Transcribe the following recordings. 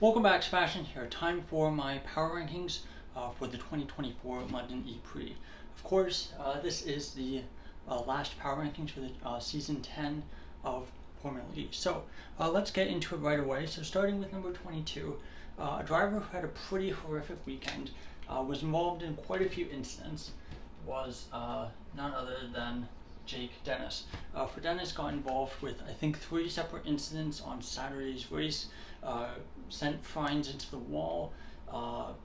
Welcome back, Sebastian here. Time for my power rankings for the 2024 London E-Prix. Of course, this is the last power rankings for the season 10 of Formula E. So let's get into it right away. So starting with number 22, a driver who had a pretty horrific weekend, was involved in quite a few incidents, was none other than Jake Dennis. For Dennis, got involved with I think 3 separate incidents on Saturday's race. Sent Fines into the wall,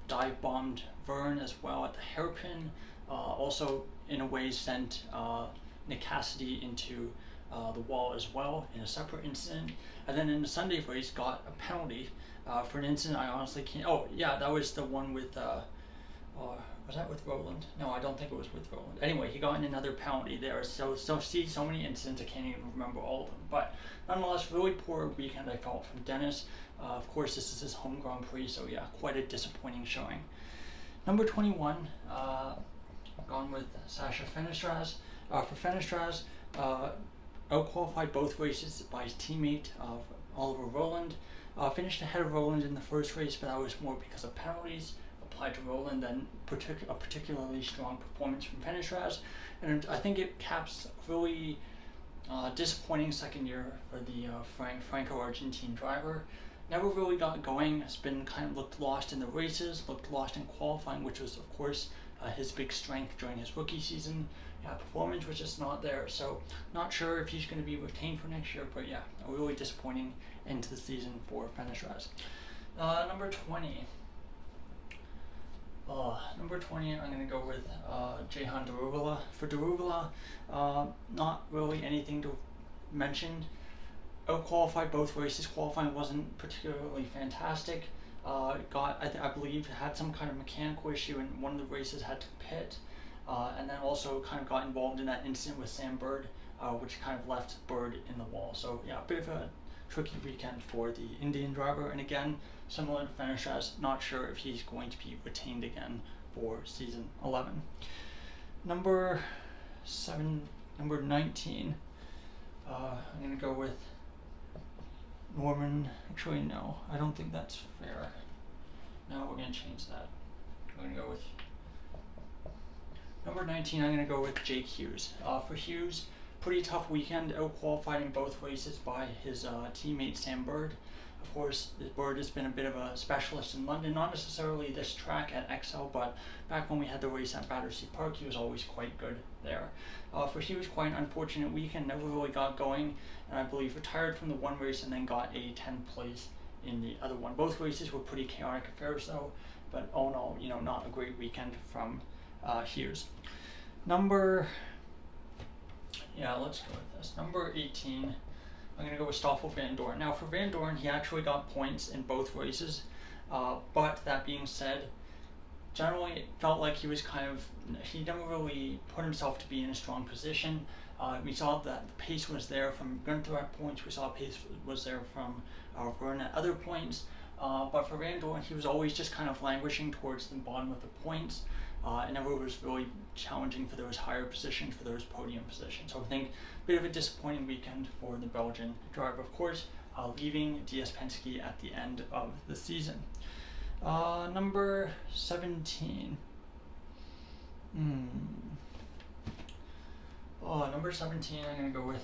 dive bombed Verne as well at the hairpin, also in a way sent Nick Cassidy into the wall as well in a separate incident, and then in the Sunday race got a penalty for an incident I honestly can't. Oh yeah, that was the one with was that with Roland? No, I don't think it was with Roland. Anyway, he got in another penalty there. So see so many incidents I can't even remember all of them. But nonetheless, really poor weekend I felt from Dennis. Of course, this is his home Grand Prix, so yeah, quite a disappointing showing. Number 21, gone with Sasha Fenestraz. For Fenestraz, out-qualified both races by his teammate Oliver Rowland. Finished ahead of Rowland in the first race, but that was more because of penalties applied to Rowland than a particularly strong performance from Fenestraz. And I think it caps a really disappointing second year for the Franco-Argentine driver. Never really got going, has been kind of looked lost in the races, looked lost in qualifying, which was of course his big strength during his rookie season. Yeah, performance was just not there, so not sure if he's going to be retained for next year, but yeah, a really disappointing end to the season for Fenestraz. Number 20. Number 20, I'm going to go with Jehan Daruvalla. For Daruvalla, not really anything to mention. Out-qualified both races. Qualifying wasn't particularly fantastic. I believe, had some kind of mechanical issue in one of the races, had to pit. And then also kind of got involved in that incident with Sam Bird, which kind of left Bird in the wall. So yeah, a bit of a tricky weekend for the Indian driver, and again, similar to Fenestraz, not sure if he's going to be retained again for season 11. Number 19, I'm going to go with Norman. Actually, no, I don't think that's fair. No, we're going to change that. We're going to go with number 19, I'm going to go with Jake Hughes. For Hughes, pretty tough weekend, out-qualified in both races by his teammate Sam Bird. Of course, Bird has been a bit of a specialist in London, not necessarily this track at XL, but back when we had the race at Battersea Park, he was always quite good there. For Hughes, quite an unfortunate weekend, never really got going, and I believe retired from the one race and then got a 10th place in the other one. Both races were pretty chaotic affairs though, but all in all, not a great weekend from Hughes. Let's go with this. Number 18, I'm going to go with Stoffel Vandoorne. Now for Vandoorne, he actually got points in both races, but that being said, generally it felt like he never really put himself to be in a strong position. We saw that the pace was there from Gunther at points, we saw pace was there from Verne at other points, but for Vandoorne, he was always just kind of languishing towards the bottom of the points. It never was really challenging for those higher positions, for those podium positions. So I think a bit of a disappointing weekend for the Belgian driver, of course, leaving DS Penske at the end of the season. Number 17. Number 17, I'm going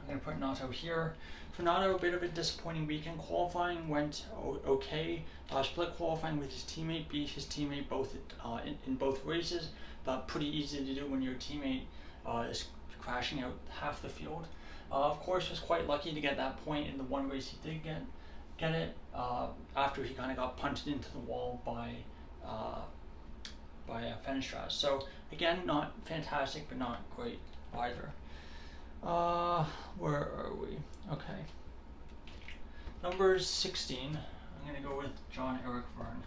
to put Nato here. For Nato, a bit of a disappointing weekend. Qualifying went okay. Split qualifying with his teammate, beat his teammate both in both races, but pretty easy to do when your teammate is crashing out half the field. Of course, was quite lucky to get that point in the one race he did get it after he kind of got punted into the wall by Fenestraz. So again, not fantastic, but not great either. Where are we? Okay. Number 16, I'm going to go with John-Eric Verne.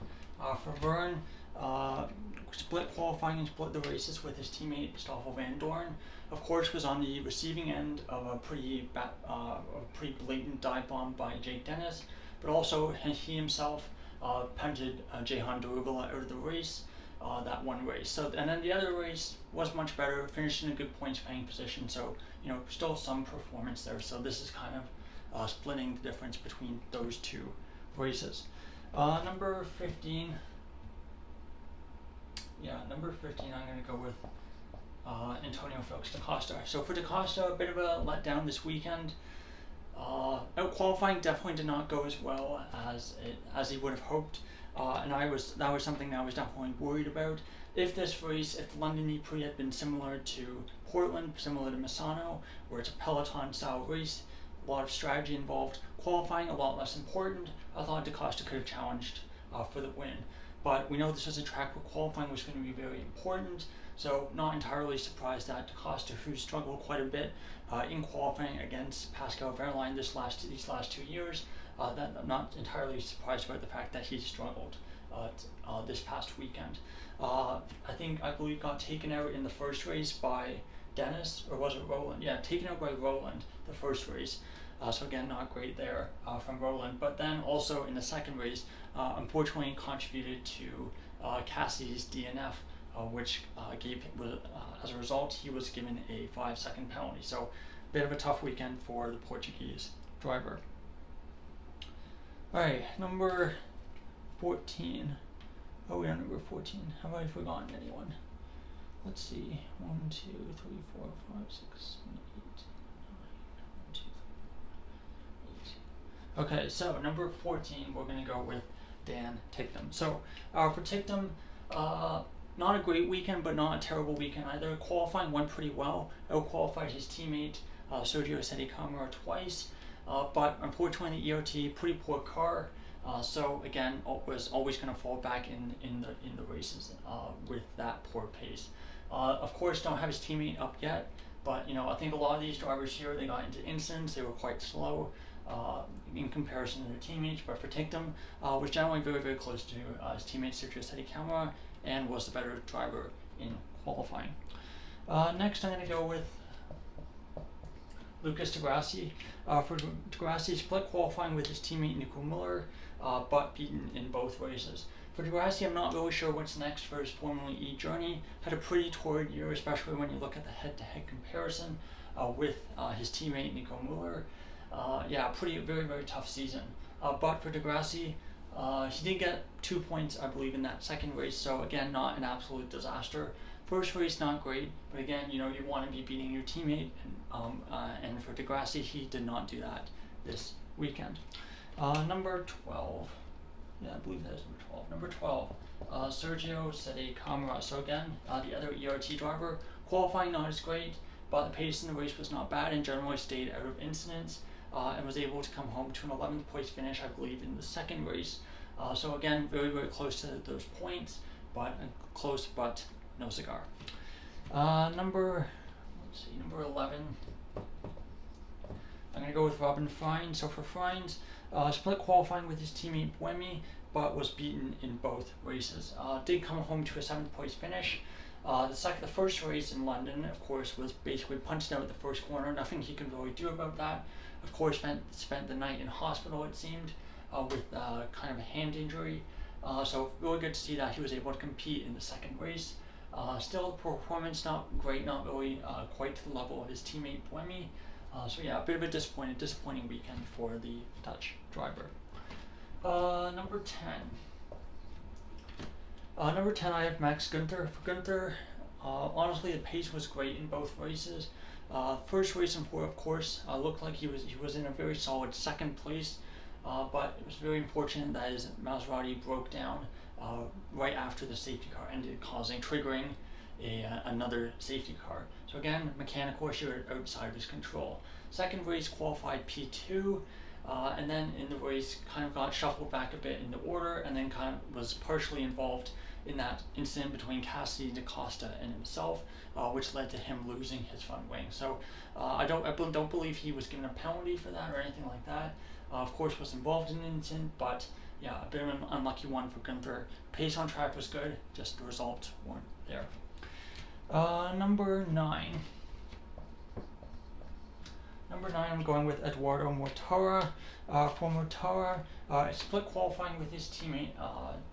For Verne, split qualifying and split the races with his teammate Stoffel Vandoorne. Of course, was on the receiving end of a pretty blatant dive bomb by Jake Dennis, but also he himself punted Jehan Daruvalla out of the race. That one race. And then the other race was much better, finished in a good points paying position, so still some performance there. So this is kind of splitting the difference between those two races. Number 15. Yeah, number 15, I'm going to go with Antonio Felix da Costa. So for da Costa, a bit of a letdown this weekend. Out qualifying definitely did not go as well as he would have hoped, and that was something that I was definitely worried about. If this race, if the London E-Prix had been similar to Portland, similar to Misano, where it's a peloton style race, a lot of strategy involved, qualifying a lot less important, I thought da Costa could have challenged for the win. But we know this was a track where qualifying was going to be very important, so not entirely surprised that da Costa, who struggled quite a bit in qualifying against Pascal Wehrlein these last 2 years, that I'm not entirely surprised about the fact that he struggled this past weekend. I believe got taken out in the first race by Dennis, or was it Roland? Yeah, taken out by Roland the first race. So again, not great there from Roland. But then also in the second race, unfortunately contributed to Cassie's DNF, which as a result, he was given a 5-second penalty. So a bit of a tough weekend for the Portuguese driver. All right, number 14. Oh, we're on number 14. Have I forgotten anyone? Let's see. 1, 2, 3, 4, 5, 6, 7, 8, 9, 10, 11, 12, 13, 8. Okay, so number 14, we're going to go with Dan Ticktum. So for Ticktum, not a great weekend, but not a terrible weekend either. Qualifying went pretty well. Out-qualified his teammate Sergio Sedi-Camara twice, but unfortunately the ERT, pretty poor car. So again, was always going to fall back in the races with that poor pace. Of course, don't have his teammate up yet, but I think a lot of these drivers here, they got into incidents. They were quite slow in comparison to their teammates. But for Ticktum, was generally very, very close to his teammate Sergio Sedi-Camara and was the better driver in qualifying. Next, I'm going to go with Lucas di Grassi. For di Grassi, split qualifying with his teammate Nico Müller, but beaten in both races. For di Grassi, I'm not really sure what's next for his Formula E journey. Had a pretty torrid year, especially when you look at the head-to-head comparison with his teammate Nico Müller. Very, very tough season. But for di Grassi, he did get 2 points, I believe, in that second race, so again, not an absolute disaster. First race, not great, but again, you want to be beating your teammate, and for di Grassi, he did not do that this weekend. Number 12, yeah, I believe that is number 12. Sergio Sedi-Camara. So again, the other ERT driver, qualifying not as great, but the pace in the race was not bad and generally stayed out of incidents, and was able to come home to an 11th place finish, I believe, in the second race. So again, very, very close to those points, but close, but no cigar. Number 11. I'm going to go with Robin Freins. So for Freins, split qualifying with his teammate Buemi, but was beaten in both races. Did come home to a 7th place finish. The first race in London, of course, was basically punched out at the first corner. Nothing he could really do about that. Of course, spent the night in hospital, it seemed, with kind of a hand injury. So really good to see that he was able to compete in the second race. Still, performance not great, not really quite to the level of his teammate Buemi. So yeah, a bit of a disappointing weekend for the Dutch driver. Number 10. Number 10, I have Max Günther. For Günther, honestly, the pace was great in both races. First race in 4, of course, looked like he was in a very solid second place, but it was very unfortunate that his Maserati broke down right after the safety car ended, triggering another safety car. So again, mechanical issue outside of his control. Second race qualified P2, and then in the race kind of got shuffled back a bit in the order, and then kind of was partially involved in that incident between Cassidy, da Costa, and himself, which led to him losing his front wing. So I don't believe he was given a penalty for that or anything like that. Of course, was involved in the incident, but yeah, a bit of an unlucky one for Günther. Pace on track was good, just the results weren't there. Number 9. Number 9, I'm going with Eduardo Mortara. For Mortara, split qualifying with his teammate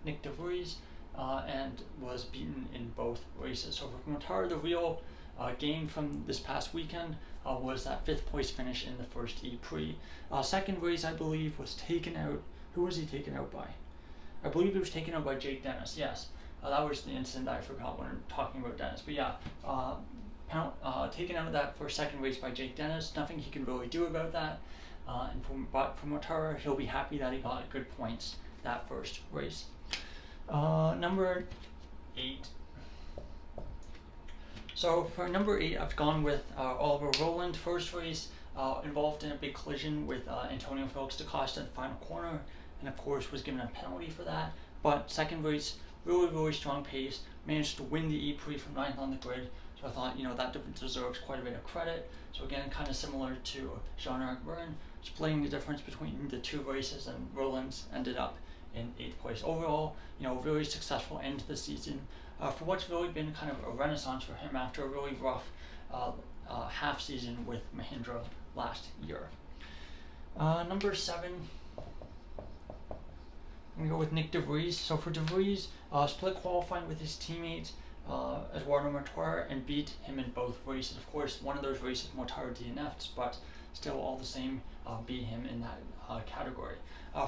Nick de Vries, and was beaten in both races. So for Mortara, the real gain from this past weekend was that 5th place finish in the first E-Prix. Second race, I believe, was taken out. Who was he taken out by? I believe it was taken out by Jake Dennis. Yes, that was the incident that I forgot when I'm talking about Dennis. But yeah, taken out of that for second race by Jake Dennis. Nothing he can really do about that. But for Mortara, he'll be happy that he got good points that first race. Number 8. So for number 8, I've gone with Oliver Rowland. First race involved in a big collision with Antonio Felix da Costa in the final corner, and of course was given a penalty for that. But second race, really strong pace, managed to win the E-Prix from 9th on the grid. So I thought, that deserves quite a bit of credit. So again, kind of similar to Jean-Eric Vergne, splitting the difference between the 2 races, and Rowland's ended up in 8th place. Overall, really successful end to the season for what's really been kind of a renaissance for him after a really rough half season with Mahindra last year. Number 7, I'm going to go with Nick De Vries. So for De Vries, split qualifying with his teammate Eduardo Mortara and beat him in both races. Of course, one of those races Mortara DNF'd, but still all the same beat him in that category.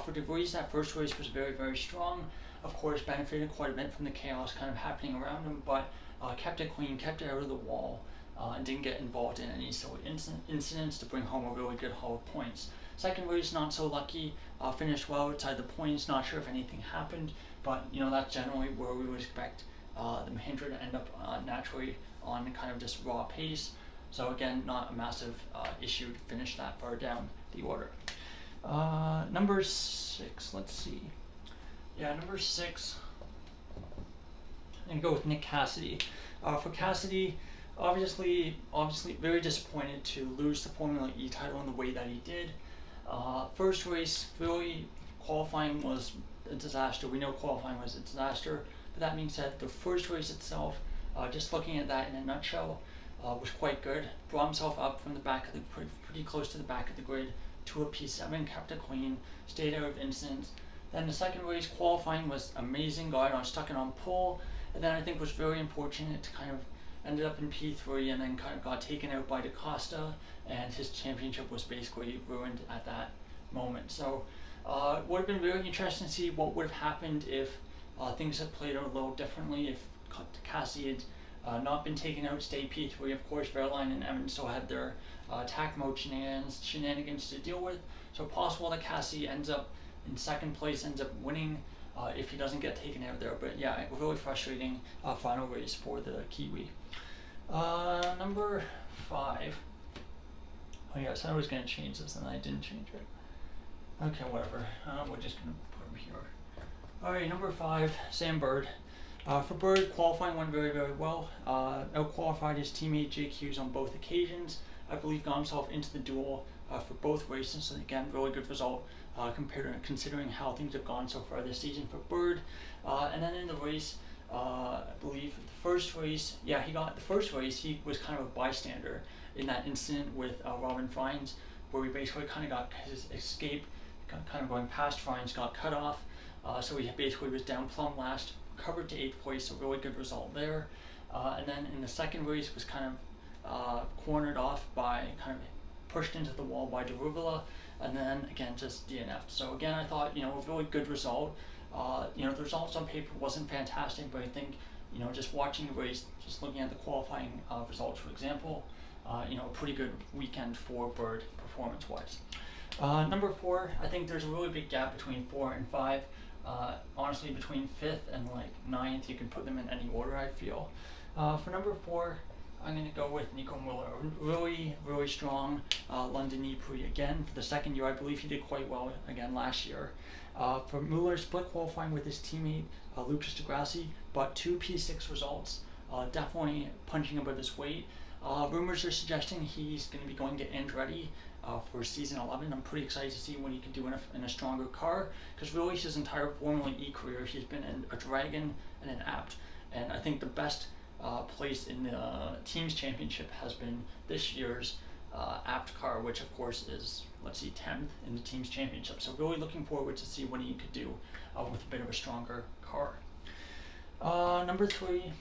For De Vries, that first race was very strong. Of course, benefited quite a bit from the chaos kind of happening around him, but kept it clean, kept it out of the wall, and didn't get involved in any silly incidents to bring home a really good haul of points. Second race, not so lucky, finished well outside the points, not sure if anything happened, but that's generally where we would expect the Mahindra to end up naturally on kind of just raw pace. So again, not a massive issue to finish that far down the order. Number 6, let's see. Yeah, number 6, I'm going to go with Nick Cassidy. For Cassidy, obviously very disappointed to lose the Formula E title in the way that he did. First race, really, qualifying was a disaster. We know qualifying was a disaster, but that being said, the first race itself, just looking at that in a nutshell, was quite good. Brought himself up from the back of the, pretty close to the back of the grid to a P7, kept it clean, stayed out of incidents. Then the second race, qualifying was amazing, stuck it on pole, and then I think was very unfortunate to kind of ended up in P3 and then kind of got taken out by da Costa, and his championship was basically ruined at that moment. So it would have been very interesting to see what would have happened if things had played out a little differently, if Cassidy had not been taken out, stayed P3. Of course, Verline and Evans still had their attack mode shenanigans to deal with, so possible that Cassidy ends up in second place, ends up winning if he doesn't get taken out there. But yeah, really frustrating final race for the Kiwi. Number 5. Oh yeah, so I was going to change this and I didn't change it. Okay, whatever. We're just going to put him here. Alright, number 5, Sam Bird. For Bird, qualifying went very well. Out-qualified his teammate Jake Hughes on both occasions. I believe got himself into the duel for both races. So again, really good result considering how things have gone so far this season for Bird. And then in the race, I believe the first race, he was kind of a bystander in that incident with Robin Fines, where we basically kind of got his escape, kind of going past Fines, got cut off. So he basically was down plumb last, recovered to 8th place, so really good result there. And then in the second race was kind of cornered off by, kind of pushed into the wall by Deruvula, and then again just DNF'd. So again, I thought, a really good result. The results on paper wasn't fantastic, but I think, just watching the race, just looking at the qualifying results, for example, a pretty good weekend for Bird performance-wise. Number 4, I think there's a really big gap between 4 and 5. Honestly, between 5th and 9th, you can put them in any order, I feel. For number 4, I'm going to go with Nico Muller. Really strong London E-Prix again for the second year. I believe he did quite well again last year. For Muller, split qualifying with his teammate Lucas Di Grassi, but 2 P6 results. Definitely punching above his weight. Rumors are suggesting he's going to be going to Andretti for season 11. I'm pretty excited to see what he can do in a stronger car, because really his entire Formula E career he's been in a Dragon and an Apt, and I think the best place in the team's championship has been this year's Apt car, which of course is, 10th in the team's championship. So really looking forward to see what he could do with a bit of a stronger car. Number 3,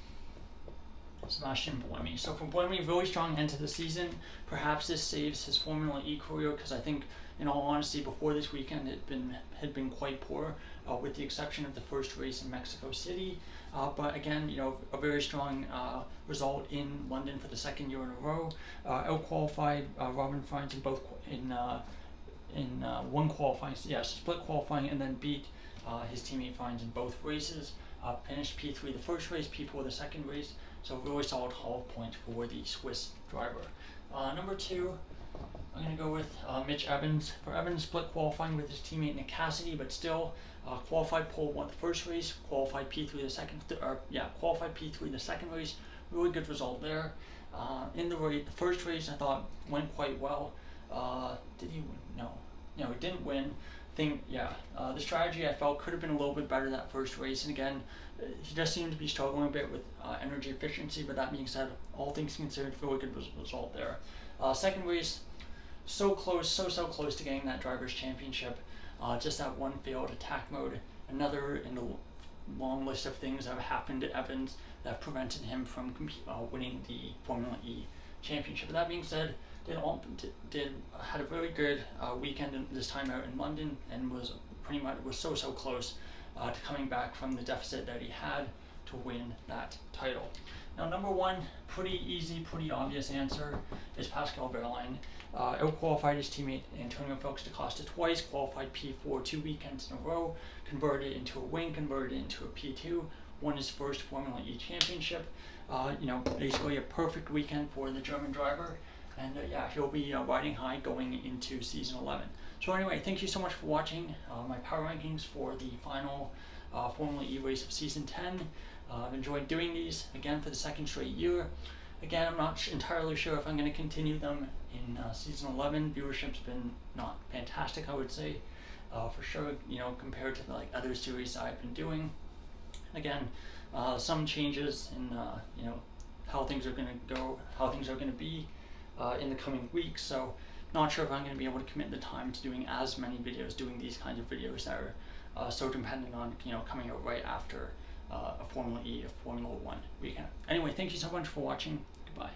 Sebastian Buemi. So for Buemi, really strong end to the season. Perhaps this saves his Formula E career, because I think, in all honesty, before this weekend had been quite poor. with the exception of the first race in Mexico City. But again, a very strong result in London for the second year in a row. Out-qualified Robin Frijns in one qualifying, split qualifying, and then beat his teammate Frijns in both races. Finished P3 the first race, P4 the second race. So really solid haul of points for the Swiss driver. Number 2, I'm going to go with Mitch Evans. For Evans, split qualifying with his teammate Nick Cassidy, but still qualified pole 1 the first race, qualified P3 the second. Qualified P3 the second race. Really good result there. In the first race, I thought went quite well. Did he win? No, he didn't win. The strategy I felt could have been a little bit better that first race, and again, he does seem to be struggling a bit with energy efficiency, but that being said, all things considered, really good result there. Second race, so close to getting that driver's championship, just that one failed attack mode, another in the long list of things that have happened to Evans that prevented him from winning the Formula E championship. But that being said, had a very good weekend this time out in London, and was so close to coming back from the deficit that he had to win that title. Now, number 1, pretty easy, pretty obvious answer is Pascal Wehrlein. Out-qualified his teammate Antonio Felix da Costa twice, qualified P4 2 weekends in a row, converted into a win, converted into a P2, won his first Formula E championship. Basically a perfect weekend for the German driver. And he'll be riding high going into season 11. So anyway, thank you so much for watching my power rankings for the final Formula E race of season 10. I've enjoyed doing these again for the second straight year. Again, I'm not entirely sure if I'm going to continue them in season 11. Viewership's been not fantastic, I would say, for sure. Compared to the other series I've been doing. Again, some changes in how things are going to go, how things are going to be in the coming weeks. So not sure if I'm going to be able to commit the time to doing as many videos, doing these kinds of videos that are so dependent on coming out right after a Formula E, a Formula 1 weekend. Anyway, thank you so much for watching. Goodbye.